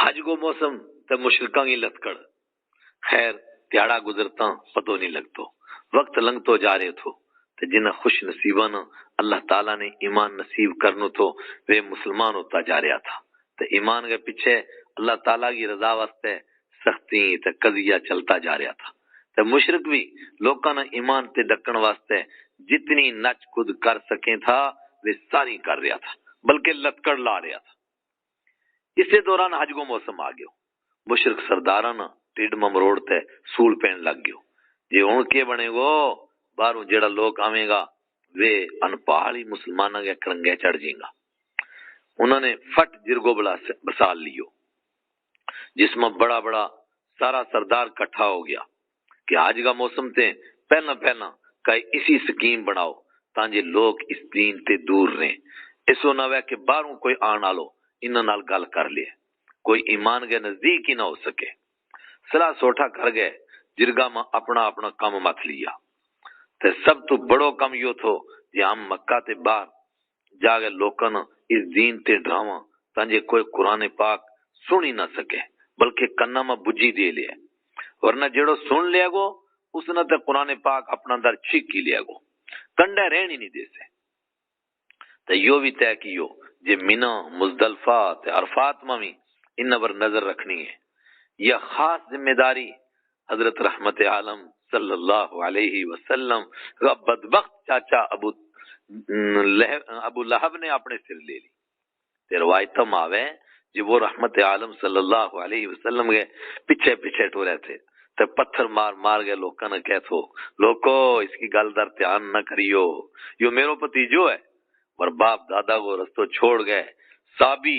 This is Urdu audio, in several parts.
حج کو موسم تے مشرکاں کی لتکڑ خیر تیاڑا گزرتا پتو نہیں لگتو وقت لنگ تو جا رہے تھو تے جنہ خوش نصیباں اللہ تعالیٰ نے ایمان نصیب کرنو تو وہ مسلمان ہوتا جا رہا تھا تے ایمان کے پیچھے اللہ تعالیٰ کی رضا واسطے سختی تے قضیہ چلتا جا رہا تھا تے مشرک بھی لوکاں نے ایمان تے ڈکن واسطے جتنی نچ کود کر سکیں تھا وہ ساری کر رہا تھا بلکہ لتکڑ لا رہا تھا۔ اسی دوران حج کو موسم آ گیا مشرک سرداراں نا ٹیڈ ممروڑ تے سول پین لگ گیو جی ہن کے بنے گو باہروں جڑا لوگ آویں گا وہ ان پہاڑی مسلماناں کے کرنگے چڑھ جیں گا۔ انہوں نے فٹ جرگو بسال لیو جس میں بڑا بڑا سارا سردار کٹھا ہو گیا کہ آج کا موسم تے پہلا کئی اسی سکیم بناؤ تانجے لوگ اس دین تے دور رہیں اسو نہ وے کہ باہروں کوئی آن آلو انہاں نال گل کر لے کوئی ایمان کے نزدیک ہی نہ ہو سکے۔ سلا سوٹا کر گئے جرگا میں اپنا کام مت لیا تے سب تو بڑو کم یو تھو جی ہم مکہ تے باہر جا کے لوکاں اس دین تے ڈراواں تانجے کوئی قرآن پاک سن ہی نہ سکے بلکہ کنا میں بجی دے لیا ورنہ جڑو سن لیا گو اس نے تے قرآن پاک اپنا در چھک ہی لیا گو کنڈے رہن ہی نہیں دے سے تے یو بھی طے کیو جے مینا مزدلفہ تے عرفات میں بھی ان پر نظر رکھنی ہے۔ یہ خاص ذمہ داری حضرت رحمت عالم صلی اللہ علیہ وسلم کا بدبخت چاچا ابو لہب نے اپنے سر لے لی تے روایت میں آوے جی وہ رحمت عالم صلی اللہ علیہ وسلم کے پیچھے ٹورے تھے تے پتھر مار گئے لوکاں نے کہہ تھو لوکو اس کی گل در دھیان نہ کریو یو میرو پتیجو ہے اور باپ دادا کو رستو چھوڑ گئے سابی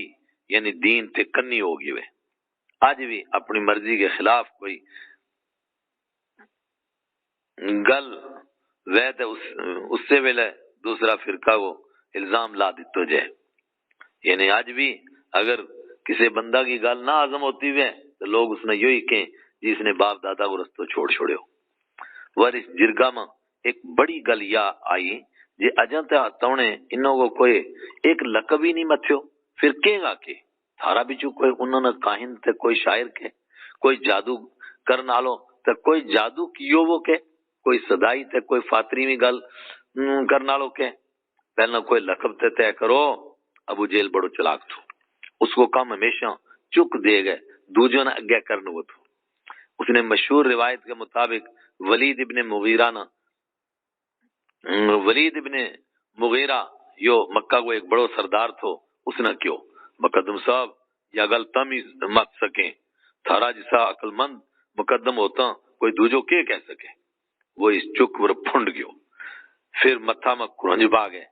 یعنی دین تے کنی ہو گئے آج بھی اپنی مرضی کے خلاف کوئی گل وید اس سے ویلے دوسرا فرقہ کو الزام لا دیتو جائے یعنی آج بھی اگر کسی بندہ کی گل نہ عزم ہوتی ہوئے تو لوگ اس نے یوں ہی کہیں جس نے باپ دادا کو رستو چھوڑے ہو ور اس جرگا میں ایک بڑی گل یا آئی جی اجاں تے تونے انہوں کو کوئی ایک لقب ہی نہیں متھیو پھر کہیں گا کہ تھارا بچو کوئی انہوں نے کاہن تے کوئی شاعر کے کوئی جادو کرن آلو تے کوئی جادو کیو وہ کے کوئی صدائی تے کوئی فاتری میں گل کرن آلو کے پہلے کوئی لقب تے طے کرو۔ ابو جیل بڑو چلاک تھو اس کو کام ہمیشہ چک دے گئے دوجوں نے اگے کرنے وہ تھو اس نے مشہور روایت کے مطابق ولید ابن مغیرہ یو مکہ کو ایک بڑو سردار تھو اس نے کیوں مقدم صاحب یا گل تمیز مت سکیں تھارا جسا عقل مند مقدم ہوتا کوئی دوجو کے کہہ سکے وہ اس چک پر پھنڈ گیو پھر متھا میں کرنج با گئے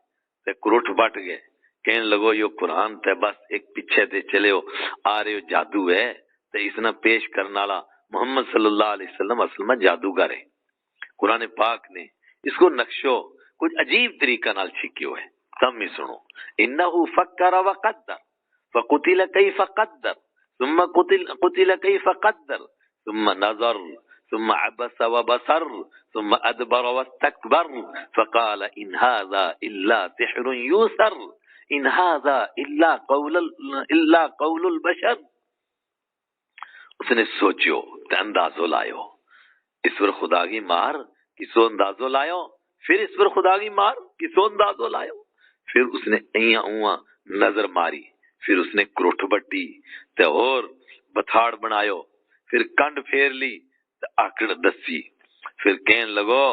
تے کروٹ بٹ گئے کہنے لگو یہ قرآن تے بس ایک پیچھے تے چلے ہو آ رہے ہو جادو ہے تے اس نے پیش کرنے والا محمد صلی اللہ علیہ وسلم اصل میں جادوگر ہے قرآن پاک نے اس کو نقشو کچھ عجیب طریقہ نال چھکیو ہے تم ہی سنو انہو فکر وقدر فقتل کیف قدر ثم قتل کیف قدر ثم نظر ثم عبس وبصر ثم ادبر واستكبر فقال ان هذا الا سحر يوسر ان هذا الا قول البشر۔ اس نے سوچو تے اندازو لائیو اس پر خدا کی مار کسو اندازو لائیو پھر اس پر خدا کی مار کسو اندازو لائیو پھر اس نے ایاں اوہاں نظر ماری پھر اس نے کروٹ بٹی تے اور بتھاڑ بنایو پھر کنڈ پھیر لی تے آکڑ دسی پھر کہن لگو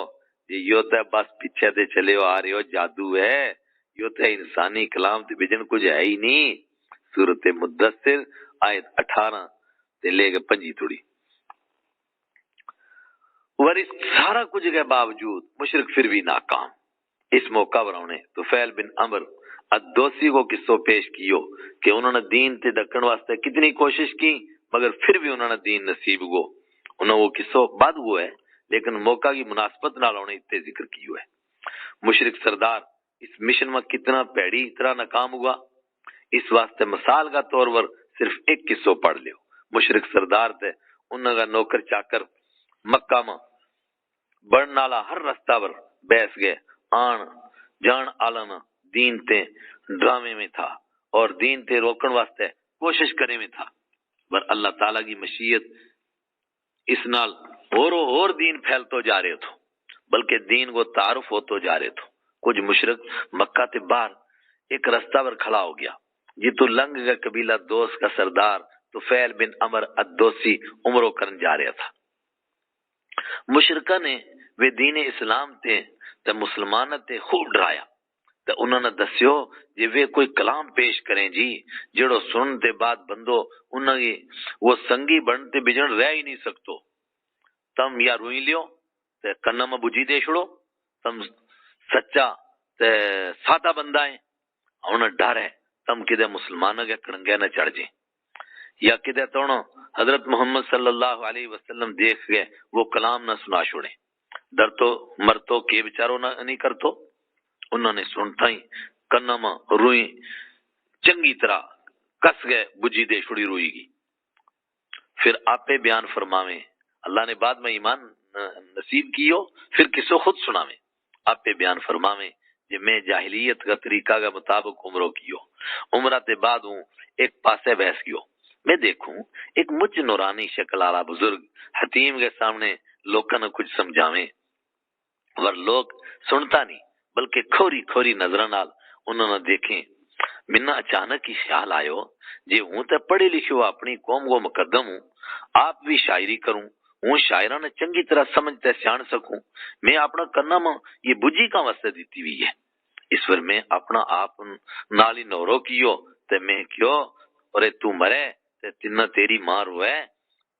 یہ تے بس پیچھے تے چلے ہو آ رہے ہو جادو ہے یہ تے انسانی کلام تے بجن کچھ ہے ہی نہیں۔ سورۃ مدثر آیت 18 تے لے کے 25 توڑی۔ اور اس سارا کچھ کے باوجود مشرک پھر بھی ناکام۔ اس موقع پر انہیں طفیل بن عمر الدوسی کو قصہ پیش کیو کہ انہوں نے دین تے ڈکن واسطے کتنی کوشش کی مگر پھر بھی انہوں نے دین نصیب ہو انہوں وہ قصہ بعد ہوا ہے لیکن موقع کی مناسبت نال انہیں اتنے ذکر کیو ہے۔ مشرک سردار اس مشن میں کتنا پیڑی طرح ناکام ہوا اس واسطے مثال کا طور پر صرف ایک قصہ پڑھ لیو۔ مشرک سردار تے انہوں کا نوکر چاکر مکہ میں بڑھن والا ہر رستہ پر بیس گئے آن جان آلن دین تے ڈرامے میں تھا اور دین تے روکن واسطے کوشش کرے میں تھا ور اللہ تعالیٰ کی مشیت اس نال اور دین پھیلتو جا رہے تھو، بلکہ دین کو تعارف ہوتو جا رہے تھو۔ کچھ مشرک مکہ تے باہر ایک رستہ پر کھڑا ہو گیا، جی تو لنگ کا قبیلہ دوست کا سردار طفیل بن عمر الدوسی عمرو کرن جا رہا تھا۔ مشرکہ نے وہ دین اسلام تے مسلمان تے خوب ڈرایا، تے انہوں نے دسیو جی وہ کوئی کلام پیش کریں جی جڑو سنن تے بعد بندو انہوں کی وہ سنگی بنتے بجن رہ ہی نہیں سکتو، تم یا روئی لیو تے کنا میں بجی دے چھڑو، تم سچا تے سادہ بندہ ہیں، انہیں ڈر ہے تم کدے مسلمانوں کے کڑنگے نہ چڑھ جائیں، یا کدے تو حضرت محمد صلی اللہ علیہ وسلم دیکھ گئے وہ کلام نہ سنا چھوڑے، ڈر تو مرتو کے بچارو نہ نہیں کرتو۔ انہوں نے سنتا ہی کنا میں روئی چنگی طرح کس گئے بجی دے چھڑی روئی گی۔ پھر آپے بیان فرماویں، اللہ نے بعد میں ایمان نصیب کیو پھر کسو خود سناویں، آپے بیان فرماویں کہ میں جاہلیت کا طریقہ کا مطابق عمرہ کیو، عمرہ تے بعد ہوں ایک پاسے بیس کیو، میں دیکھوں ایک مجھ نورانی شکل آلا بزرگ حتیم کے سامنے لوکاں نے کچھ سمجھاویں، ور لوگ سنتا نہیں بلکہ کھوری کھوری نظروں نال انہوں نے دیکھیں۔ منا اچانک ہی خیال آئیو جی ہوں تے پڑھی لکھو اپنی قوم کو مقدم ہوں، آپ بھی شاعری کروں، ہوں شاعرہ نے چنگی طرح سمجھتے سیان سکوں، میں اپنا کرنا میں یہ بجی کا واسطے دیتی ہوئی ہے، اس پر میں اپنا آپ نالی نورو کیو تے میں کیو اور تو مرے تے تنہ تیری ماں روئے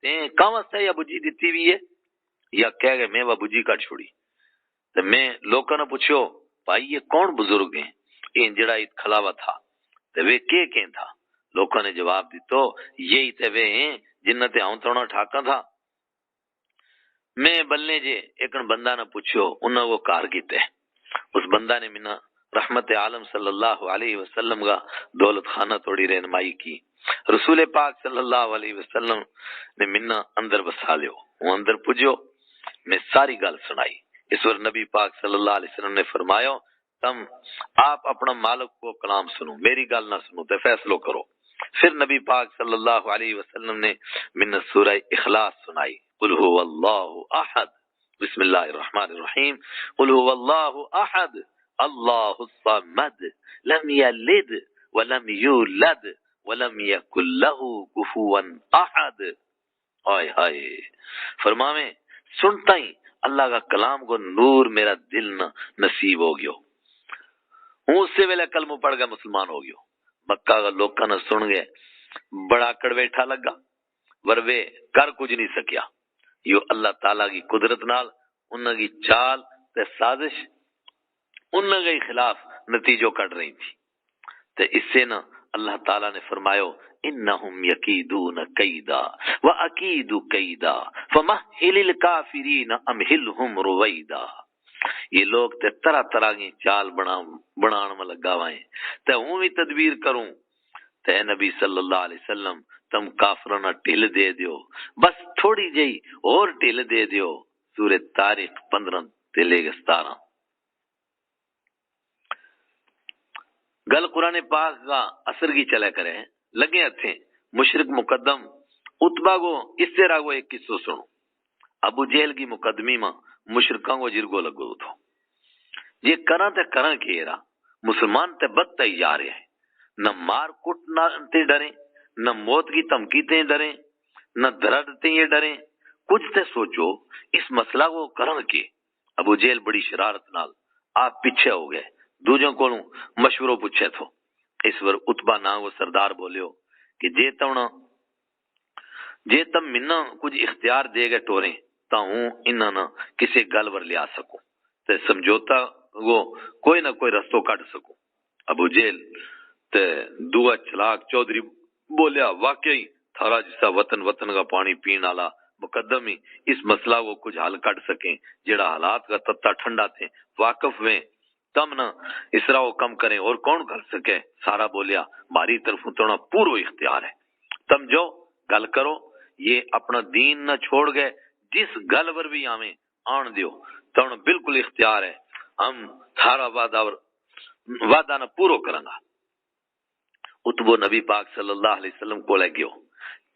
تے کا واسطے یا بجی دیتی ہوئی ہے، یا کہہ گئے میں وہ بجی کٹ چھوڑی۔ تے میں لوگوں نے پوچھو بھائی یہ کون بزرگ ہیں، یہ جڑا کھلاوا تھا تے وہ کہیں تھا، لوگوں نے جواب دیتو یہی تے وہ ہیں جنہ تے آؤں توڑا ٹھاکا تھا۔ میں بلنے جے ایک بندہ نے پوچھو انہوں وہ کار کیتے، اس بندہ نے منا رحمت عالم صلی اللہ علیہ وسلم کا دولت خانہ توڑی رہنمائی کی، رسول پاک صلی اللہ علیہ وسلم نے منا اندر بسا لیو، وہ اندر پجو میں ساری گل سنائی، اس پر نبی پاک صلی اللہ علیہ وسلم نے فرمایا تم آپ اپنا مالک کو کلام سنو، میری گل نہ سنو تے فیصلو کرو۔ پھر نبی پاک صلی اللہ علیہ وسلم نے من سورہ اخلاص سنائی، قل هو اللہ احد، بسم اللہ الرحمن الرحیم، قل هو اللہ احد اللہ الصمد لم یلد ولم یولد ولم یکن له کفوا احد۔ آئے ہائے، فرماویں سنتا ہی اللہ کا کلام کو نور میرا دل نصیب ہو گیا، ہوں اس سے ویلے کلمہ پڑھ گیا مسلمان ہو گیا۔ مکہ کا لوکاں نے سن گئے بڑا کڑویٹھا لگا، وروے کر کچھ نہیں سکیا، یہ اللہ تعالیٰ کی قدرت نال انہاں کی چال تے سازش انہاں کے خلاف نتیجوں کٹ رہی تھی، تے اس سے نا اللہ تعالیٰ نے فرمایا انہم یکیدون کیدا واکید کیدا فمہل الکافرین امہلہم رویدا۔ یہ لوگ تے طرح طرح کی چال بنان میں لگا ہوئے ہیں، تے ہوں بھی تدبیر کروں تے نبی صلی اللہ علیہ وسلم تم کافرانہ ٹھل دے دیو، بس تھوڑی جئی اور ٹھل دے دیو۔ سورہ تاریخ 15 تے لے 17۔ گل قرآن پاک کا اثر کی چلے کرے لگے تھے مشرق مقدم اتبا کو اس طرح کو ایک قصہ سنو۔ ابو جہل کی مقدمی میں مشرکاں کو جرگو لگو تھو، یہ کرا تے کرا کیرا مسلمان تے بد تے جا رہے ہیں، نہ مار کٹ نہ تے ڈریں، نہ موت کی دھمکی تے ڈریں، نہ درد تے یہ ڈریں، کچھ تے سوچو اس مسئلہ کو کرن کے۔ ابو جہل بڑی شرارت نال آپ پیچھے ہو گئے، دوجوں کو مشورہ پوچھے تھو، اس پر اتبا نہ وہ سردار بولیو کہ جے تم منا کچھ اختیار دے گئے ٹوریں تا ہوں انہاں نہ کسی گل ور لیا سکوں تے سمجھوتا وہ کوئی نہ کوئی رستو کٹ سکوں۔ ابو جہل تے دعا چلاک چودھری بولیا واقعی تھارا جسا وطن کا پانی پین والا مقدم ہی اس مسئلہ کو کچھ حل کٹ سکیں، جڑا حالات کا تتا ٹھنڈا تھے واقف ہوئے، تم نہ اس طرح وہ کم کریں اور کون کر سکے۔ سارا بولیا ماری طرف توڑا پورو اختیار ہے، تم جو گل کرو، یہ اپنا دین نہ چھوڑ گئے، جس گل ور بھی آویں آن دیو، تم بالکل اختیار ہے، ہم سارا وعدہ نہ پورو کرنگا۔ اتبو نبی پاک صلی اللہ علیہ وسلم کو لے گیو،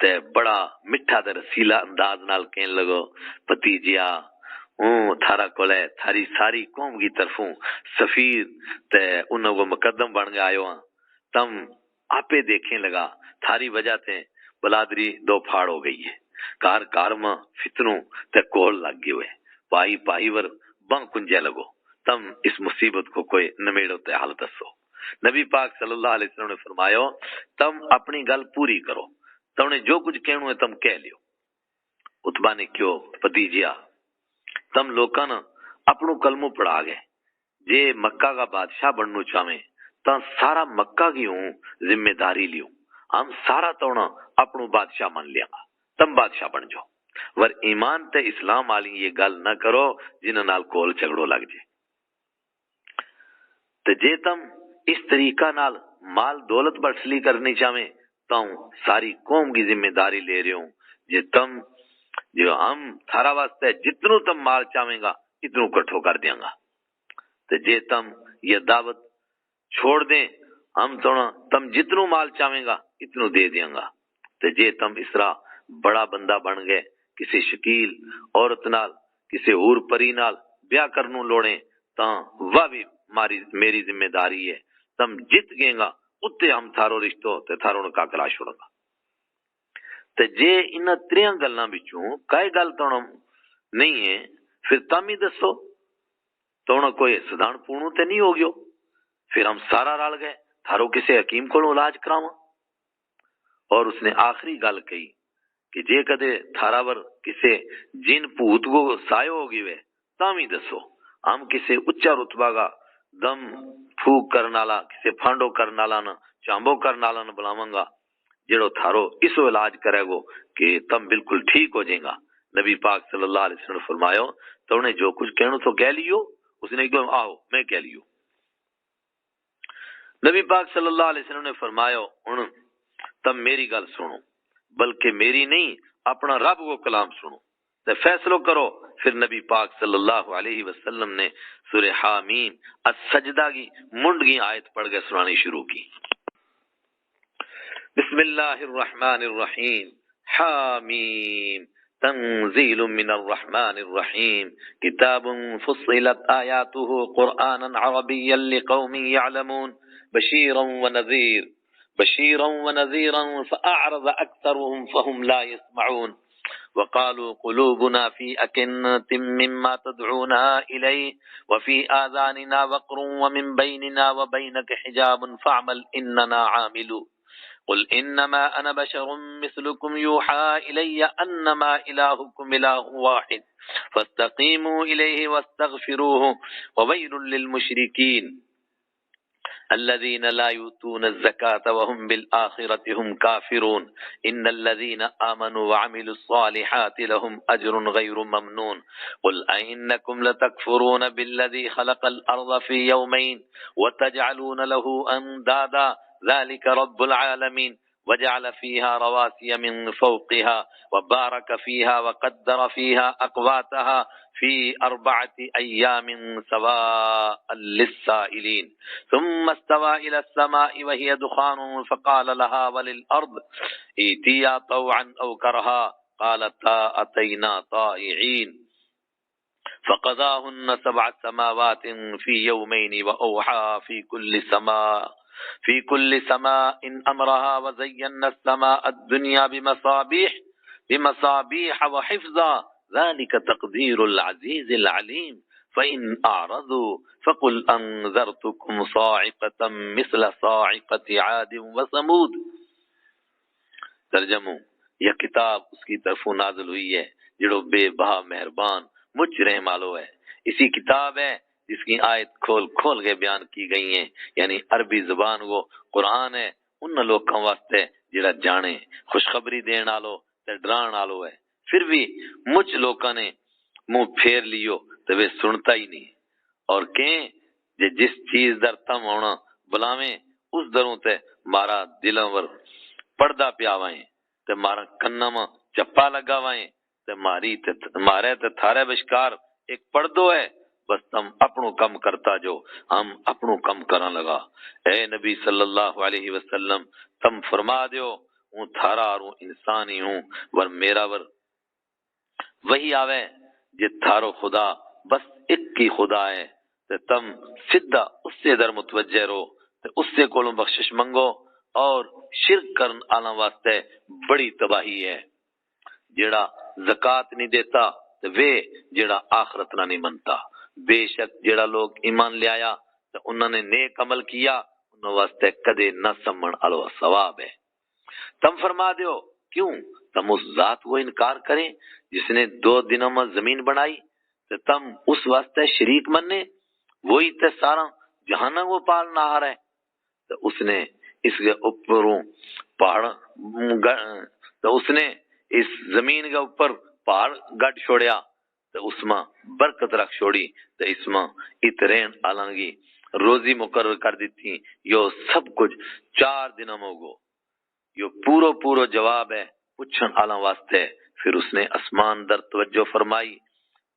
تے بڑا میٹھا تے رسیلا انداز نال کہن لگو بھتیجیا تھارا کول ہے تھاری ساری قوم کی طرفوں سفیر تے انہوں کو مقدم بن گیا آئے ہاں تم آپے دیکھیں لگا تھاری وجہ تے بلادری دو پھاڑ ہو گئی ہے کار کار میں فتنوں تے کول لگ گئے ہوئے پائی پائی ور بن کنجے لگو تم اس مصیبت کو کوئی نمیڑو تے حال دسو نبی پاک صلی اللہ علیہ وسلم نے فرمایا تم اپنی گل پوری کرو تم نے جو کچھ کہنا ہے تم کہہ لیو اتبا نے کیوں بھتیجیا تم لوکاں نا اپنو کلمو پڑھا گئے جے مکہ کا بادشاہ بننو چاہیں تا سارا مکہ کی ہوں ذمہ داری لیوں ہم سارا تونا اپنو بادشاہ من لیا گا تم بادشاہ بن جاؤ ور ایمان تے اسلام والی یہ گل نہ کرو جنہاں نال کول جھگڑو لگ جائے تے جے تم اس طریقہ نال مال دولت بٹسلی کرنی چاہیں تو ساری قوم کی ذمہ داری لے رہے ہوں جے تم جو ہم تھارا واسطے جتنو تم مال چاہیں گا اتنو کٹھو کر دیاں گا تے جے تم یہ دعوت چھوڑ دیں ہم تم جتنو مال چاہیں گا اتنو دے دیاں گا تے جے تم اسرا بڑا بندہ بن گئے کسی شکیل عورت نال کسی اور پری نال بیاہ کرنو لوڑیں تاں وہ بھی میری ذمہ داری ہے تم جت گئے گا اتے ہم تھارو رشتو تے تھارو نکاح کرا چھوڑ گا تے جے ان تریاں گلاں وچوں کئی گل تو نہیں ہے پھر تم ہی دسو تو کوئی سدھان پونو تے نہیں ہو گیو پھر ہم سارا رل گئے تھارو کسی حکیم کو علاج کراواں اور اس نے آخری گل کہی کہ جے کدے تھارا ور کسی جن پوت کو سایہ ہوگی وے تم ہی دسو ہم کسی اچا رتبہ کا دم پھوک کرنالا کسی پھانڈو کرنالا نہ چامبو کرنالا نہ بلاواں گا جڑو تھارو اسو علاج کرے گو کہ تم بالکل ٹھیک ہو جائیں گا نبی پاک صلی اللہ علیہ وسلم نے فرمایا تو نے جو کچھ کہنا تو کہہ لیو اس نے کہا آؤ میں کہہ لیو نبی پاک صلی اللہ علیہ وسلم نے فرمایا ہن تم میری گل سنو بلکہ میری نہیں اپنا رب کو کلام سنو تے فیصلو کرو پھر نبی پاک صلی اللہ علیہ وسلم نے سورہ حامیم السجدہ کی منڈ کی آیت پڑھ کے سنانی شروع کی بسم اللہ الرحمن الرحیم حامیم تنزیل من الرحمن الرحیم کتاب فصلت آیاته قرآنا عربیا لقوم يعلمون بشيرا ونذيرا فأعرض أكثرهم فهم لا يسمعون وقالوا قلوبنا في أكنة مما تدعونا إليه وفي آذاننا وقر ومن بيننا وبينك حجاب فاعمل إننا عاملون قل إنما أنا بشر مثلكم يوحى إلي أنما إلهكم إله واحد فاستقيموا إليه واستغفروه وويل للمشركين الذين لا يؤتون الزكاة وهم بالآخرة هم كافرون إن الذين آمنوا وعملوا الصالحات لهم أجر غير ممنون قل أئنكم لتكفرون بالذي خلق الأرض في يومين وتجعلون له أندادا ذلك رب العالمين وجعل فيها رواسي من فوقها وبارك فيها وقدر فيها أقواتها في 4 أيام سواء للسائلين ثم استوى إلى السماء وهي دخان فقال لها وللأرض ائتيا طوعا أو كرها قالتا أتينا طائعين فقضاهن 7 سماوات في يومين وأوحى في كل سماء أمرها وزينا السماء الدنيا بمصابيح وحفظا ذلك تقدير العزيز العليم فإن أعرضوا فقل أنذرتكم صاعقة مثل صاعقة عاد وثمود ترجمہ یہ کتاب اس کی طرف نازل ہوئی ہے جڑو بے بہا مہربان مجھ رحم والو ہے اسی کتاب ہے جس کی آیت کھول کھول کے بیان کی گئی ہیں یعنی عربی زبان وہ قرآن ہے ان لوگوں واسطے جڑا جانے خوشخبری دین والو تے ڈران والو ہے پھر بھی مجھ لوگوں نے منہ پھیر لیو تو وہ سنتا ہی نہیں اور کہیں جس چیز در تم ہونا بلاویں اس دروں تے مارا دلوں ور پردہ پیاوائیں تے مارا کنہ میں چپا لگاوائیں تے مارے تے تھارے بشکار ایک پردو ہے بس تم اپنو کم کرتا جو ہم اپنو کم کرن لگا اے نبی صلی اللہ علیہ وسلم تم فرما دیو ہوں تھارا اور ہوں انسانی ہوں ور میرا ور وہی آوے جے تھارو خدا بس ایک کی خدا ہے تے تم سیدھا اس سے در متوجہ رو تے اس سے کولوں بخشش منگو اور شرک کرن آنا واسطے بڑی تباہی ہے جیڑا زکات نہیں دیتا تے وے جیڑا آخرت نہ نہیں منتا بے شک جیڑا لوگ ایمان لے آیا تے انہوں نے نیک عمل کیا انہوں واسطے کدے نہ سمن آلو ثواب ہے تم فرما دیو کیوں تم اس ذات کو انکار کریں جس نے 2 دنوں میں زمین بنائی تے تم اس واسطے شریک مننے وہی تے سارا جہانہ کو پالنا آ رہا ہے تو اس نے اس کے اوپروں پہاڑ تو اس نے اس زمین کے اوپر پہاڑ گڈ چھوڑیا تو اس میں برکت رکھ چھوڑی تو اس میں اترین آلنگی روزی مقرر کر دیتی یہ سب کچھ 4 دنوں میں ہوگو یہ پورو جواب ہے پوچھن آلہ واسطے پھر اس نے اسمان در توجہ فرمائی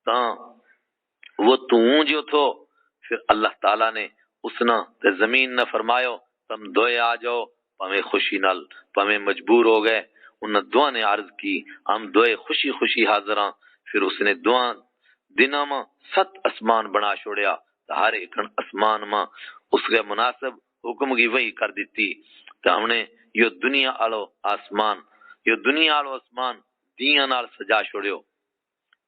تاں وہ تو جو تھو پھر اللہ تعالیٰ نے اس نہ تے زمین نہ فرمایو تم دوئے آ جاؤ پمیں خوشی نال پمیں مجبور ہو گئے انہوں دعا نے عرض کی ہم دوئے خوشی حاضر ہاں پھر اس نے دعا دنوں میں 7 اسمان بنا چھوڑیا ہر ایک اسمان میں اس کے مناسب حکم کی وہی کر دیتی تو ہم نے یہ دنیا آلو آسمان دیاں نال سجا چھوڑیو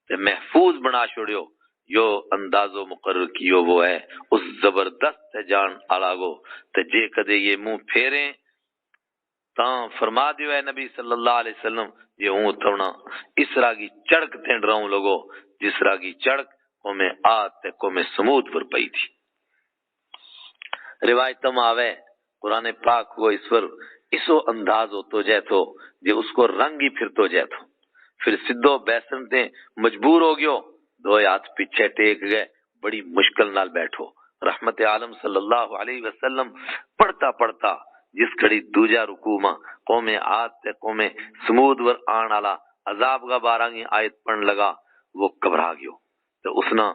تے محفوظ بنا چھوڑیو یو اندازو مقرر کیو وہ ہے اس زبردست جان آلاگو تے جے کدے یہ منہ پھیریں تاں فرما دیو ہے نبی صلی اللہ علیہ وسلم یہ ہوں تونا اس طرح کی چڑک تین رہوں لوگو جس طرح کی چڑک قوم عاد تے قوم سمود پر پئی تھی روایتم آوے قرآن پاک وہ اس پر اسو انداز ہوتو جائے تو جے اس کو رنگ ہی پھرتو جائے تو پھر سدھو بیسن تے مجبور ہو گیو 2 ہاتھ پیچھے ٹیک گئے بڑی مشکل نال بیٹھو رحمت عالم صلی اللہ علیہ وسلم پڑھتا جس کڑی دوجا رکوع ماں قوم عاد تے قوم سمود ور آن آلا عذاب کا بارانگی آیت پڑھن لگا وہ گھبرا گیو تو اس نا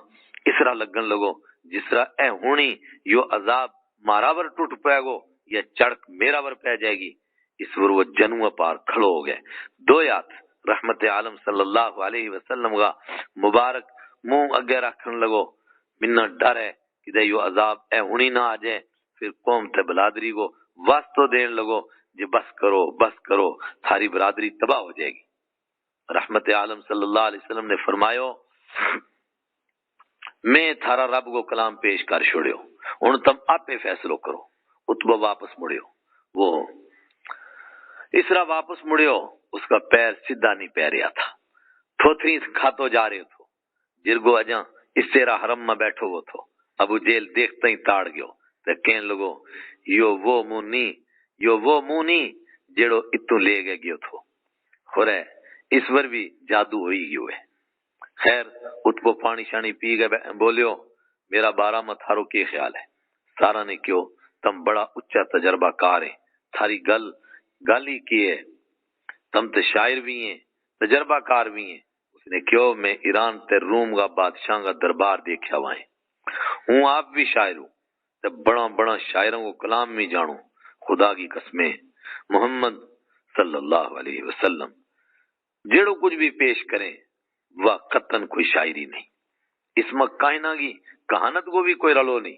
اس طرح لگن لگو جس طرح اے ہونی یو عذاب مارا ور ٹوٹ پائے گو یا چڑک میرا ور پہ جائے گی اس ور وہ جنو پار کھڑو ہو گئے 2 ہاتھ رحمت عالم صلی اللہ علیہ وسلم کا مبارک منہ اگے رکھن لگو منا ڈر ہے کہ یو عذاب اے ہونی نہ آ جائے پھر قوم تے بلادری کو واسطو دین لگو جی بس کرو تھاری برادری تباہ ہو جائے گی رحمت عالم صلی اللہ علیہ وسلم نے فرمایو میں تھارا رب کو کلام پیش کر چھوڑیو ہن تم آپے فیصلو کرو اتبا واپس مڑیو وہ اس طرح واپس مڑیو اس کا پیر سیدھا نہیں پہ رہا تھا تھوتری کھاتو جا رہے تھو جرگو اجاں اس تیرا حرم میں بیٹھو وہ تھو ابو جیل دیکھتا ہی تاڑ گیو تے کہن لگو یو وہ منہ نہیں جیڑو اتو لے گئے گیو تھو خورے اس ور بھی جادو ہوئی گیو ہے خیر اتبو پانی شانی پی گئے بولیو میرا بارہ میں تھارو کی خیال ہے سارا نے کیوں تم بڑا اچھا تجربہ کار ہے تھاری گل ہی کی ہے تم تے شاعر بھی ہیں تجربہ کار بھی ہیں اس نے کیوں میں ایران تے روم کا بادشاہ کا دربار دیکھا وائیں ہوں آپ بھی شاعر ہوں تے بڑا شاعروں کو کلام میں جانو خدا کی قسمیں محمد صلی اللہ علیہ وسلم جیڑو کچھ بھی پیش کریں وہ قطن کوئی شاعری نہیں اس میں کائنہ کی کہانت کو بھی کوئی رلو نہیں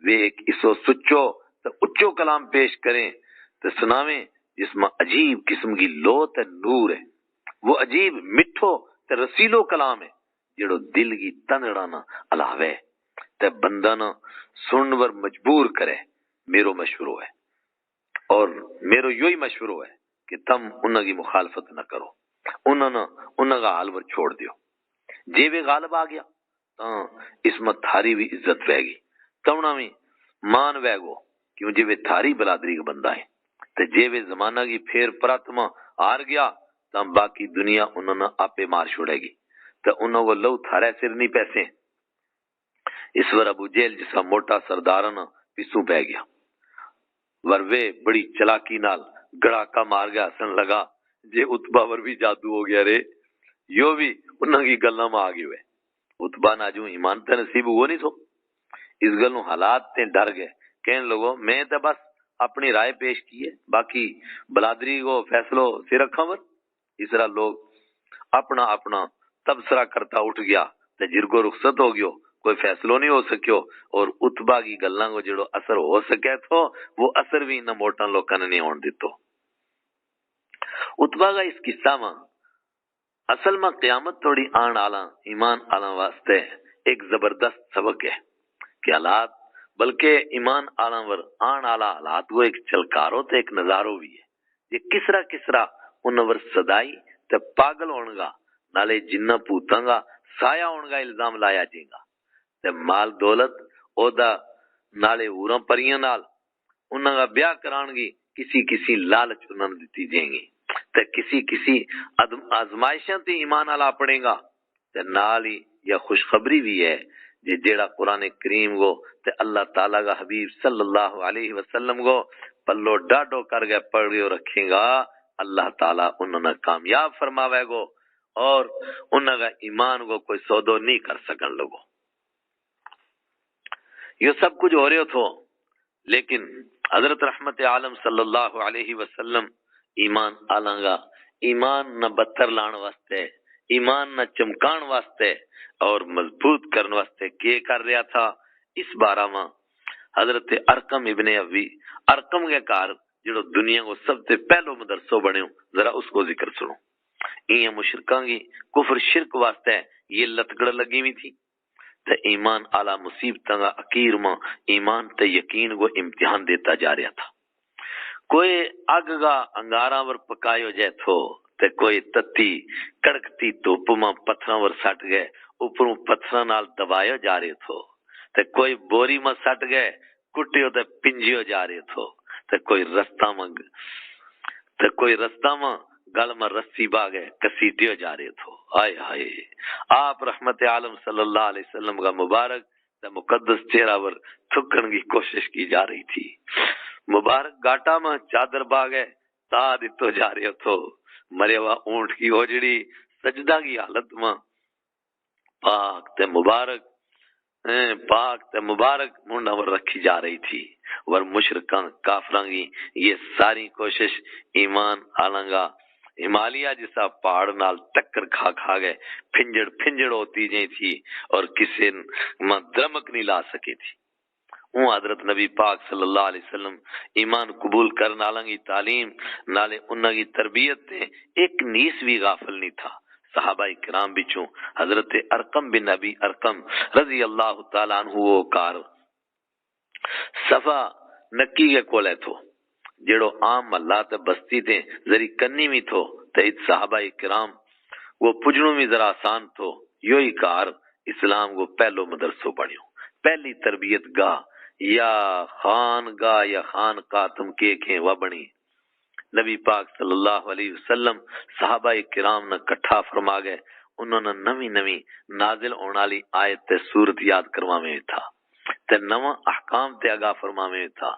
وہ ایک اسو سچو تے اچو کلام پیش کریں تے سناویں جس میں عجیب قسم کی لو تے نور ہے وہ عجیب مٹھو تے رسیلو کلام ہے جیڑو دل کی تنڑانا علاوے تے بندہ نہ سنن ور مجبور کرے میرو مشورہ ہے اور میرو یہی مشورہ ہے کہ تم انہاں کی مخالفت نہ کرو انہاں کا حال ور چھوڑ دیو جے وہ غالب آ گیا تاں اس میں تھاری بھی عزت وے گی تمنا میں مان وے گو کیوں جے وہ تھاری بلادری کا بندہ ہے تے جے وہ زمانہ کی پھیر پراتما ہار گیا تاں باقی دنیا انہوں نے آپے مار چھوڑے گی تے انہوں کو لو تھارے سر نہیں پیسے اس ور ابو جیل جسا موٹا سردارنا پیسوں پہ گیا وروے بڑی چلاکی نال گڑا کا مار گیا ہسن لگا جے اتبا ور بھی جادو ہو گیا رے یو بھی انہاں کی گلاں میں آ گئے ہوئے اتبا نہ جو ایمان تے نصیب ہوا نہیں سو اس گلوں حالات تے ڈر گئے کہنے لگو میں تے بس اپنی رائے پیش کی ہے، باقی بلادری کو فیصلو سے رکھا ور اس طرح لوگ اپنا اپنا تبصرہ کرتا اٹھ گیا تے جرگو رخصت ہو گیو، کوئی فیصلو نہیں ہو سکیو، اور اتبا کی گلاں کو جڑو اثر ہو سکے تو وہ اثر بھی نہ موٹا لوکاں نے نہیں ہون دیتو۔ اتبا کا اس قصہ میں اصل میں قیامت توڑی آن آلا ایمان آلا واسطے ایک زبردست سبق ہے کہ حالات بلکہ ایمان آلا ور آن آلا حالات وہ ایک چلکارو تے ایک نظارو بھی ہے۔ یہ کسرا انور صدائی تے پاگل ہونگا نالے جنہ پوتاں گا سایہ ہونگا الزام لایا جائے گا تے مال دولت عہدہ نالے اوراں پریاں نال انہاں کا بیاہ کرانگی کسی لالچ انہاں نے دیتی جائیں گی تے کسی آزمائشاں تے ایمان والا پڑے گا تے نال ہی یا خوشخبری بھی ہے جیڑا قرآن کریم کو تے اللہ تعالیٰ کا حبیب صلی اللہ علیہ وسلم کو پلو ڈاڈو کر گئے پڑھو رکھے گا، اللہ تعالیٰ انہوں نے کامیاب فرماوے گو اور انہوں کا ایمان کو کوئی سودو نہیں کر سکن لوگو۔ یہ سب کچھ ہو رہے تھو لیکن حضرت رحمت عالم صلی اللہ علیہ وسلم ایمان آلانگا ایمان نہ بتر لان واسطے ایمان نہ چمکان واسطے اور مضبوط کرنے واسطے کیے کر رہا تھا۔ اس بارہ میں حضرت ارقم ابن ابی ارقم کے کار جڑو دنیا کو سب سے پہلو مدرسو بنے ذرا اس کو ذکر سنو۔ یہ مشرکاں کی کفر شرک واسطے یہ لتگڑ لگی ہوئی تھی تے ایمان اعلی مصیبتاں کا اخیر میں ایمان تے یقین کو امتحان دیتا جا رہا تھا۔ کوئی اگ گا انگاراں ور پکایو جائے تھو تے کوئی تتی کڑکتی دھوپ میں پتھراں ور سٹ گئے اوپروں پتھراں نال دبایو جا رہے تھو تے کوئی بوری میں سٹ گئے کٹیو تے پنجیو جا رہے تھو تے کوئی رستہ میں گل میں رسی باگے کسیٹیو جا رہے تھو۔ آئے ہائے آپ رحمت عالم صلی اللہ علیہ وسلم کا مبارک تے مقدس چہرہ ور تھکن کی کوشش کی جا رہی تھی۔ مبارک گاٹا میں چادر باگے تا دیتو جا رہے تھو، مرے ہوا اونٹ کی اوجڑی سجدہ کی حالت میں پاک تے مبارک منڈا ور رکھی جا رہی تھی، ور مشرکان کافران کی یہ ساری کوشش ایمان آلنگا ہمالیہ جیسا پہاڑ نال ٹکر کھا گئے پھنجڑ ہوتی جائیں تھی اور کسی میں درمک نہیں لا سکے تھی۔ حضرت نبی پاک صلی اللہ علیہ وسلم ایمان قبول کرنے والوں کی تعلیم نالے انہاں کی تربیت تے ایک نیس بھی غافل نہیں تھا۔ صحابہ کرام بچوں حضرت ارقم بن ابی ارقم رضی اللہ تعالیٰ عنہ وہ کار صفا نکی کے کولے تھو جڑو عام اللہ تے بستی تے ذری کنی میں تھو تے صحابہ کرام وہ پجنوں میں ذرا آسان تھو یوہی کار اسلام کو پہلو مدرسو پڑھیو پہلی تربیت گاہ یا خان گاہ یا خان کا تم کے وہ بنی۔ نبی پاک صلی اللہ علیہ وسلم صحابہ کرام نے کٹھا فرما گئے، انہوں نے نوی نازل ہونے والی آیت تے سورت یاد کرواویں تھا تے نواں احکام تے آگاہ فرماویں تھا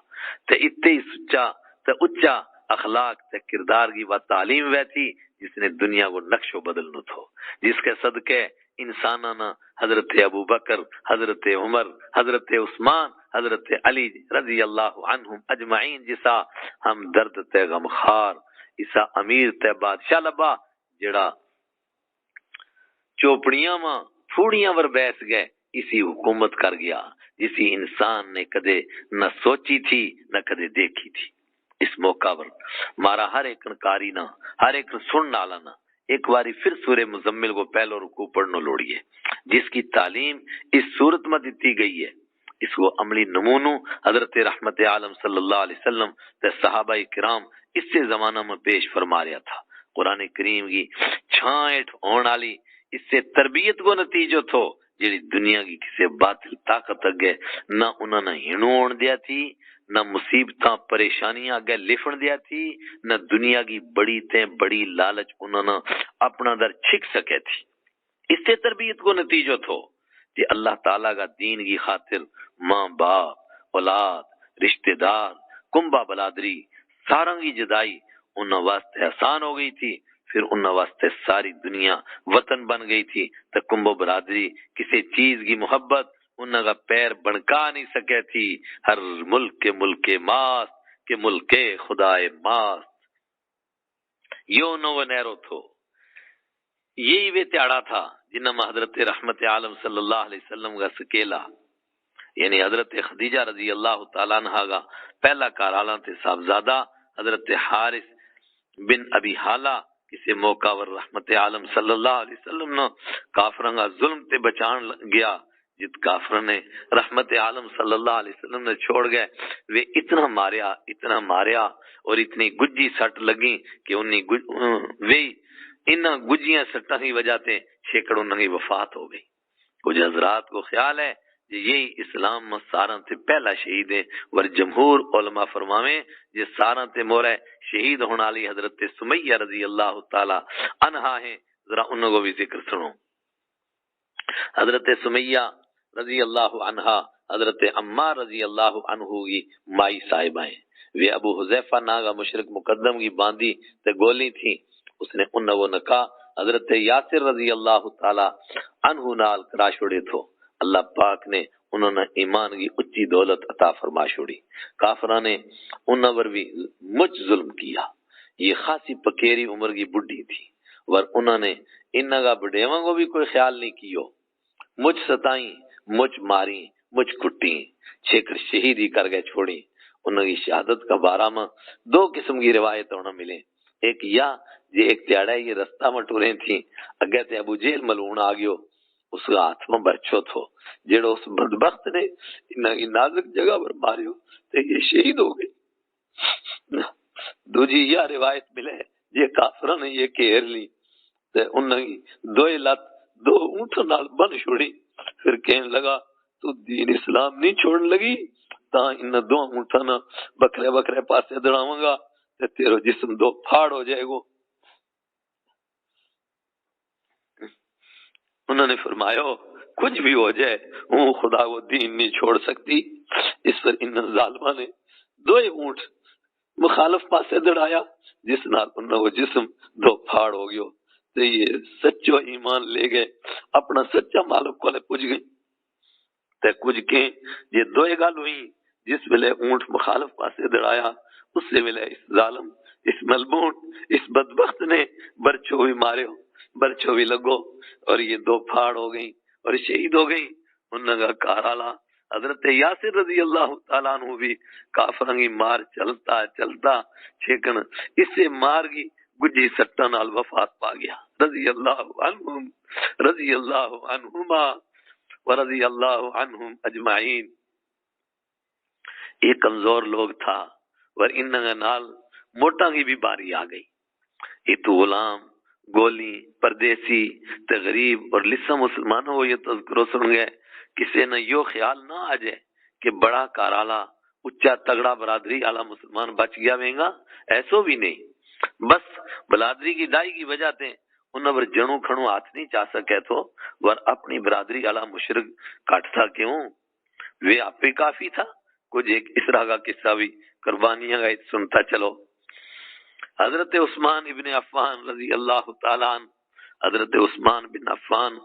تے اتے ہی سچا تے اچا اخلاق تے کردار کی وہ تعلیم وے تھی جس نے دنیا کو نقش و بدلنا تھو، جس کے صدقے انسانانا حضرت ابو بکر، حضرت عمر، حضرت عثمان، حضرت علی رضی اللہ عنہم اجمعین جسا ہم درد تے غمخار اسا امیر تے بادشاہ لبا جڑا چوپڑیاں ماں پھوڑیاں ور بیس گئے اسی حکومت کر گیا جسی انسان نے کدے نہ سوچی تھی نہ کدے دیکھی تھی۔ اس موقع پر مارا ہر ایک کاری نہ ہر ایک سن نالا نہ ایک باری پھر سورہ مزمل کو پہلو رکوع پڑھنا لوڑیے جس کی تعلیم اس صورت میں دیتی گئی ہے۔ اس کو عملی نمونو حضرت رحمت عالم صلی اللہ علیہ وسلم تے صحابہ کرام اس سے زمانہ میں پیش فرما رہا تھا۔ قرآن کریم کی چھانٹ ہون والی اس سے تربیت کو نتیجہ تھو جی دنیا کی کسی باطل طاقت اگے نہ انہوں نے ہنون دیا تھی نہ مصیبتاں پریشانیاں اگے لفن دیا تھی نہ دنیا کی بڑی تے بڑی لالچ انہوں نے اپنا در چھک سکے تھی۔ اس سے تربیت کو نتیجہ تھو کہ اللہ تعالیٰ کا دین کی خاطر ماں باپ اولاد رشتہ دار کنبا بلادری ساروں کی جدائی انہوں واسطے آسان ہو گئی تھی، پھر انہوں واسطے ساری دنیا وطن بن گئی تھی تو کنبو برادری کسی چیز کی محبت انہوں کا پیر بنکا نہیں سکے تھی۔ ہر ملک کے ماس کہ ملک خدائے ماست یو نو نیرو تھو. یہی وہ تیاڑا تھا جنہ میں حضرت رحمت عالم صلی اللہ علیہ وسلم کا سکیلا یعنی حضرت خدیجہ رضی اللہ تعالیٰ عنہ کا پہلا کارالا تے صاحبزادہ حضرت حارث بن ابی حالہ کسی موقع ور رحمت عالم صلی اللہ علیہ وسلم نے کافراں کا ظلم تے بچان گیا جت کافر نے رحمت عالم صلی اللہ علیہ وسلم نے چھوڑ گئے وہ اتنا ماریا اور اتنی گجی سٹ لگی کہ ان گجیاں سٹوں کی وجہ سے سینکڑوں کی وفات ہو گئی. کچھ حضرات کو خیال ہے یہی اسلام میں ساراں تے پہلا شہید ہے ور جمہور علماء فرماویں یہ ساراں تے مورے شہید ہونے والی حضرت سمیہ رضی اللہ تعالی عنہا ہیں. ذرا انہوں کو بھی ذکر سنو. حضرت سمیہ رضی اللہ عنہا حضرت عمار رضی اللہ عنہ کی مائی صاحبہ ہیں. وہ ابو حذیفہ ناگا مشرک مقدم کی باندھی تے گولی تھی. اس نے ان وہ نکاح حضرت یاسر رضی اللہ تعالی عنہ نال کرا چھوڑے تھو. اللہ پاک نے انہوں نے ایمان کی اچھی دولت عطا فرما چھوڑی. کافرہ نے انہوں پر بھی مجھ ظلم کیا. یہ خاصی پکیری عمر کی بڈھی تھی ور انہوں نے انہوں کا بڑیواں کو بھی کوئی خیال نہیں کیو. مجھ ستائیں مجھ ماری مجھ کٹی چھیکر شہیدی کر گئے چھوڑی. انہوں کی شہادت کا بارہ میں دو قسم کی روایت ہونا ملے. ایک یا یہ ایک تیاڑا یہ رستہ میں ٹوریں تھیں اگے تے ابو جہل ملعون آ گیو اس کا ہاتھ میں برچو تھو جیڑو اس بدبخت نے انہاں کی نازک جگہ پر ماریو تے یہ شہید ہو گئی. دوجی یہ روایت ملے یہ کافروں نے یہ کہر لی تے انہاں کی دو اونٹ نال بن چھوڑی. پھر کہنے لگا تو دین اسلام نہیں چھوڑن لگی تاں ان دو اونٹاں نہ بکرے بکرے پاسے دڑاواں گا تے تیرو جسم دو پھاڑ ہو جائے گو. انہوں نے فرمایا کچھ بھی ہو جائے وہ خدا وہ دین نہیں چھوڑ سکتی. اس پر ان ظالمہ نے دو اونٹ مخالف پاسے دڑایا جس نال انہوں وہ جسم دو پھاڑ ہو گیا. تو یہ سچو ایمان لے گئے اپنا سچا مالک کو لے پوچھ گئے تے کچھ کہ یہ دو گل ہوئی جس ویلے اونٹ مخالف پاسے دڑایا اس سے ویلے اس ظالم اس ملبون اس بدبخت نے برچو بھی مارے برچو بھی لگو اور یہ دو پھاڑ ہو گئی اور شہید ہو گئی. انہوں کا کارالا حضرت یاسر رضی اللہ تعالیٰ عنہ بھی کافروں کی مار چلتا چھیکن اس سے مار کی گجی سٹا نال وفات پا گیا. رضی اللہ عنہم رضی اللہ عنہما ورضی اللہ عنہم اجمعین. یہ کمزور لوگ تھا ور انہاں نال موٹا کی بھی باری آ گئی. یہ تو غلام گولی پردیسی تغریب اور لسا مسلمانوں کو یہ تذکرو سن گئے کسی نے یو خیال نہ آ جائے کہ بڑا کارالا اچا تگڑا برادری آلا مسلمان بچ گیا وینگا. ایسو بھی نہیں. بس برادری کی دائی کی وجہ تے انہوں پر جنوں کھنوں ہاتھ نہیں چاہ سکے تو ور اپنی برادری آلا مشرک کٹ تھا کیوں وہ آپ پہ کافی تھا. کچھ ایک اس طرح کا قصہ بھی قربانیاں کا سنتا چلو. حضرت عثمان ابن عفان رضی اللہ تعالیٰ عنہ حضرت عثمان بن عفان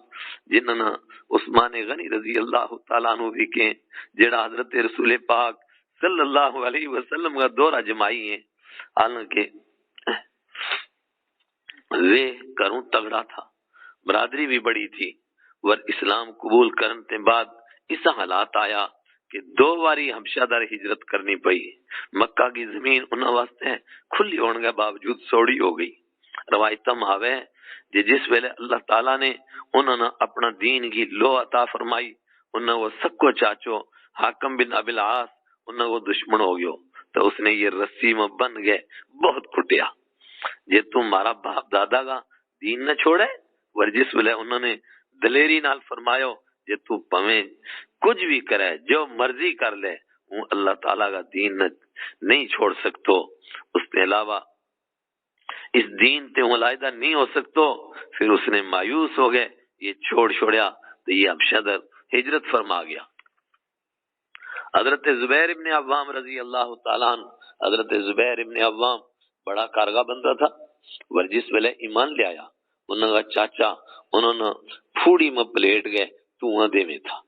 جنہوں نے عثمان غنی رضی اللہ تعالیٰ عنہ بھی کہیں جڑا حضرت رسول پاک صلی اللہ علیہ وسلم کا دورہ جمائی ہیں. حالانکہ وہ کروں تگڑا تھا برادری بھی بڑی تھی ور اسلام قبول کرنے کے بعد اس حالات آیا کہ دو باری حبشہ در ہجرت کرنی پئی. مکہ کی زمین انہوں واسطے کھلی ہونے کے باوجود سوڑی ہو گئی. روایتہ آوے جس ویلے اللہ تعالیٰ نے انہوں نے اپنا دین کی لو عطا فرمائی انہوں وہ سکو چاچو حاکم بن ابی العاص انہوں وہ دشمن ہو گیا تو اس نے یہ رسی میں بن گئے بہت کھٹیا جے تمہارا باپ دادا کا دین نہ چھوڑے ور جس ویلے انہوں نے دلیری نال فرمایا جے تو پویں کچھ بھی کرے جو مرضی کر لے وہ اللہ تعالیٰ کا دین نہیں چھوڑ سکتو. اس کے علاوہ اس دین تے ملائدہ نہیں ہو سکتو. پھر اس نے مایوس ہو گئے یہ چھوڑیا تو یہ حبشہ در ہجرت فرما گیا. حضرت زبیر ابن عوام رضی اللہ تعالیٰ عنہ حضرت زبیر ابن عوام بڑا کارگاہ بندہ تھا ور جس ویلے ایمان لے آیا انہوں کا چاچا انہوں نے پھوڑی میں پلیٹ گئے تو دے میں تھا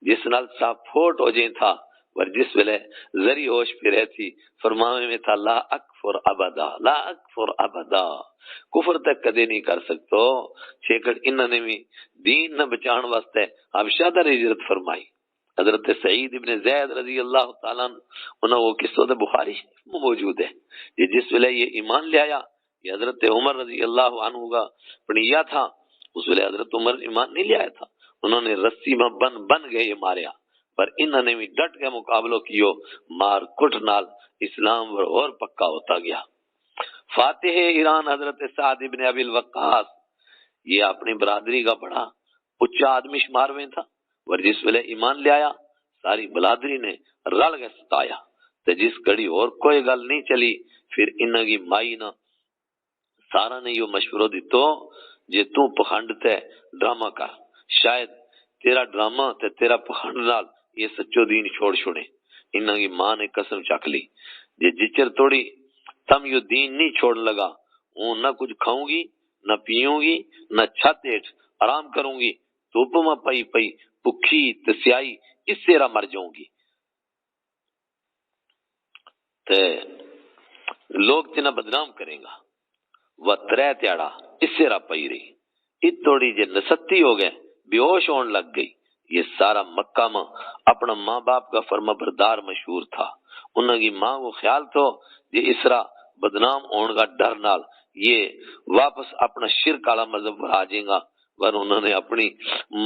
جس نال صاف پھوٹ ہو جائیں تھا اور جس ویلے ذری ہوش پھرے تھی فرماوے میں تھا لا اکفر ابدا، لا اکفر ابدا، کفر تک کدے نہیں کر سکتو چھیکڑ انہوں نے بھی دین نہ بچان واسطے حبشہ در ہجرت فرمائی۔ حضرت سعید ابن زید رضی اللہ تعالیٰ عنہ وہ قصہ تو بخاری شریف میں موجود ہے، یہ جس ویلے یہ ایمان لے آیا، یہ حضرت عمر رضی اللہ عنہ کا پڑیا تھا، اس ویلے حضرت عمر ایمان نہیں لے آیا تھا، انہوں نے رسی میں بن گئے یہ ماریا، پر انہوں نے بھی ڈٹ کے مقابلہ کیو، مار کٹ نال اسلام اور پکا ہوتا گیا۔ فاتح ایران حضرت سعد ابن ابی الوقاص، یہ اپنی برادری کا بڑا اچا آدمی شمار میں تھا، اور جس ویلے ایمان لے آیا ساری برادری نے رل کے ستایا، تے جس گھڑی اور کوئی گل نہیں چلی پھر انہاں کی مائی نہ سارا نے یہ مشورہ دیتو جے تو پخنڈ تے ڈرامہ کر، شاید تیرا ڈرامہ تے تیرا پخنڈ نال یہ سچو دین چھوڑ چھوڑے۔ انہاں کی ماں نے قسم چک لی جے جچر توڑی تم یہ دین نہیں چھوڑ لگا، ہوں نہ کچھ کھاؤں گی نہ پیوں گی نہ چھت ہیٹھ آرام کروں گی، دھوپ میں پئی پئی بکھی تسیائی اس سے را مر جاؤں گی۔ تے لوگ تینا بدنام کریں گا، وہ ترے تیاڑا اس سے را پئی رہی، ات توڑی جے نستی ہو گئے بے ہوش ہون لگ گئی۔ یہ سارا مکہ میں اپنا ماں باپ کا فرما بردار مشہور تھا، انہوں کی ماں کو خیال تو یہ اسرا بدنام ہون کا ڈر نال یہ واپس اپنا شرک والا مذہب پر آ جائیں گا، پر انہوں نے اپنی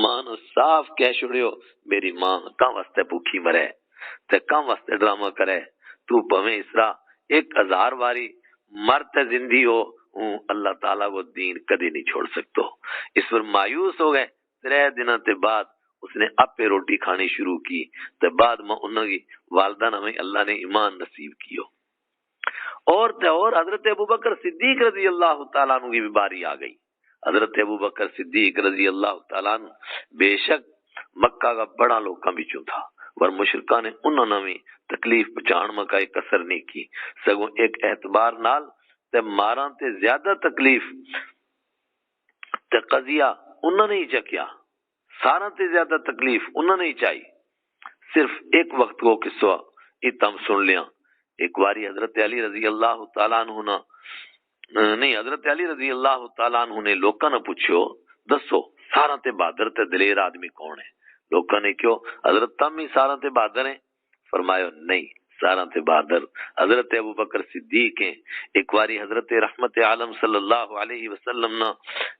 ماں نے صاف کہہ چھڑیو میری ماں کہاں واسطے بھوکی مرے تے کہاں واسطے ڈرامہ کرے، تو پویں اسرا 1000 واری مرتے زندگی ہو ہوں اللہ تعالیٰ وہ دین کدی نہیں چھوڑ سکتو۔ اس پر مایوس ہو گئے، 3 دنوں تے بعد اس نے اپے روٹی کھانی شروع کی، تے بعد میں انہوں کی والدہ نے اللہ نے ایمان نصیب کیو۔ اور تے اور حضرت ابوبکر صدیق رضی اللہ تعالیٰ عنہ کی بھی باری آ گئی۔ حضرت ابوبکر صدیق رضی اللہ تعالیٰ عنہ بے شک مکہ کا بڑا لوکاں بچوں تھا، اور مشرکاں نے انہوں نے بھی تکلیف پہنچان میں کا کسر نہیں کی، سگوں ایک اعتبار نال تے ماراں تے زیادہ تکلیف تے قضیہ انہوں نے ہی چکیا، سارا تے زیادہ تکلیف انہوں نے ہی چاہی۔ صرف ایک وقت کو قصہ اتم سن لیا، ایک باری حضرت علی رضی اللہ تعالیٰ عنہ نہیں حضرت علی رضی اللہ تعالیٰ عنہ نے لوکاں نے پوچھو دسو سارا تے بہادر تے دلیر آدمی کون ہے؟ لوکاں نے کیوں حضرت تم ہی سارا تے بہادر ہیں؟ فرمایا نہیں، سارا تے بہادر حضرت ابوبکر صدیق ہیں۔ ایک باری حضرت رحمت عالم صلی اللہ علیہ وسلم نے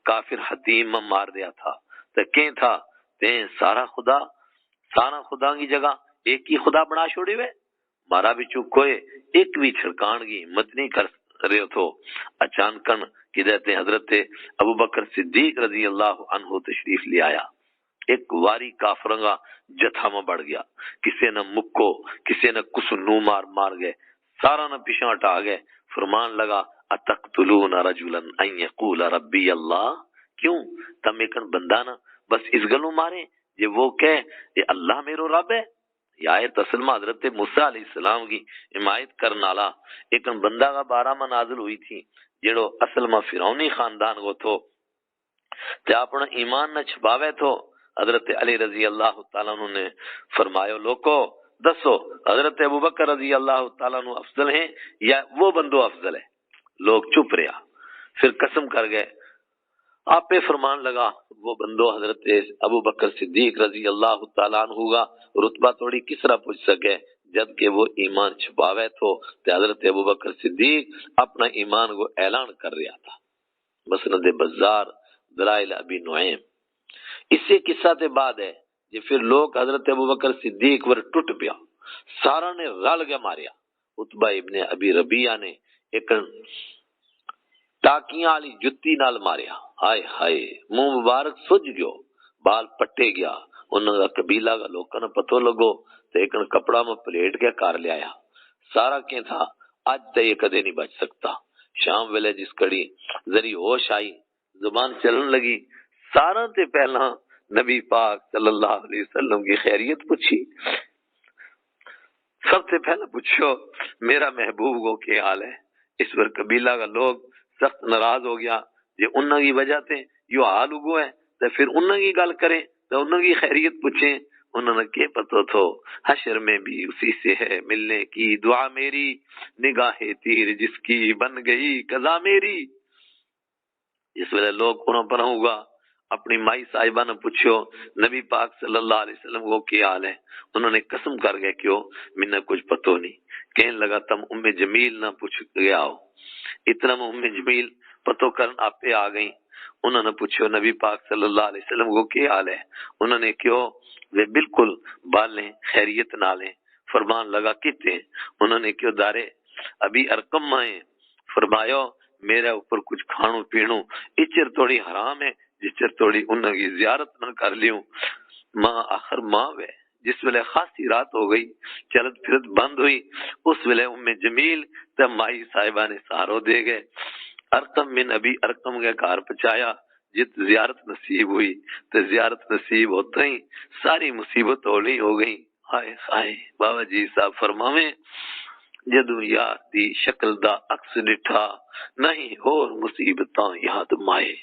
کافر حتیم میں مار دیا تھا، تو کہیں تھا تیں سارا خدا کی جگہ ایک ہی خدا بنا چھوڑی ہوئے، مارا بچو کوئی ایک بھی چھڑکان کی ہمت نہیں کر رہے تھو۔ اچانکن کی دیتے حضرت ابوبکر صدیق رضی اللہ عنہ تشریف لے آیا، ایک واری کافرنگا جتھا میں بڑھ گیا، کسی نے مکو کسی نے کسنو مار گئے، سارا نہ پیچھے ہٹا گئے، فرمان لگا اتقتلون رجلا ان یقول ربی اللہ، کیوں تم ایک بندہ نا بس اس گلوں مارے یہ وہ کہے یہ اللہ میرو رب ہے۔ یہ آیت اصل میں حضرت موسیٰ علیہ السلام کی حمایت کرنالا ایک بندہ کا بارہ میں نازل ہوئی تھی جڑو اصل میں فرعونی خاندان کو تھو تے اپنا ایمان نہ چھپاوے تھو۔ حضرت علی رضی اللہ تعالیٰ عنہ نے فرمایا لوکو دسو حضرت ابوبکر رضی اللہ تعالیٰ عنہ افضل ہیں یا وہ بندو افضل ہے؟ لوگ چپ رہا، پھر قسم کر گئے، آپ پہ فرمان لگا وہ بندو حضرت ابوبکر صدیق رضی اللہ تعالیٰ عنہ کا رتبہ توڑی کس طرح پوچھ سکے جبکہ وہ ایمان چھپاوے تھو تے حضرت ابوبکر صدیق اپنا ایمان کو اعلان کر رہا تھا۔ مسند بزار دلائل ابی نعیم۔ اس سے قصہ تے بعد ہے یہ پھر لوگ حضرت ابوبکر صدیق ور ٹوٹ پیا، سارا نے رل کے ماریا۔ عتبہ ابن ابی ربیعہ نے ایک ٹاکیاں والی جتی نال ماریا، ہائے ہائے منہ مبارک سج گیو، بال پٹے گیا، انہوں کا قبیلہ کا لوکاں نے پتو لگو تو ایک کپڑا میں پلیٹ کے کار لے آیا، سارا کہیں تھا آج تے یہ کدے نہیں بچ سکتا۔ شام ویلے جس کڑی ذری ہوش آئی زبان چلن لگی، سارا تے پہلا نبی پاک صلی اللہ علیہ وسلم کی خیریت پوچھی، سب سے پہلے پوچھو میرا محبوب کو کیا حال ہے۔ اس پر قبیلہ کا لوگ سخت ناراض ہو گیا، یہ انہوں کی وجہ تے یہ حال ہوگو ہے تو پھر انہوں کی گل کریں تو انہوں کی خیریت پوچھیں، انہوں نے کہ پتہ تھو حشر میں بھی اسی سے ہے ملنے کی دعا میری، نگاہ تیر جس کی بن گئی قضا میری۔ جس ویلے لوگ انہوں پر ہوگا اپنی مائی صاحبہ نے پوچھو نبی پاک صلی اللہ علیہ وسلم کو کیا حال ہے، انہوں نے قسم کر گئے کیوں مجھے کچھ پتہ نہیں، کہنے لگا تم ام جمیل نہ پوچھ گیا ہو۔ اتنا میں ام جمیل پتہ کرن آپ پہ آ گئی، انہوں نے پوچھو نبی پاک صلی اللہ علیہ وسلم کو کیا حال ہے، انہوں نے کیوں وہ بالکل بالیں خیریت نالیں، فرمان لگا کتے، انہوں نے کیوں دارے ابھی ارقم میں فرمایا میرے اوپر کچھ کھانو پینو اچر توڑی حرام ہے، جسر توڑی انہوں کی زیارت نہ کر لیوں۔ ماں آخر ماں وے جس ویلے خاصی رات ہو گئی چلت پھرت بند ہوئی، اس ویلے ام جمیل تے مائی صاحبہ نے سہارو دے گئے، ارقم بن ابی ارقم کے گھر پہنچایا، جت زیارت نصیب ہوئی تے زیارت نصیب ہوتا ہی ساری مصیبت ہولی ہو گئی۔ ہائے ہائے بابا جی صاحب فرماویں جدوں یار دی شکل دا عکس ڈٹھا نہیں اور مصیبتاں یاد مائے۔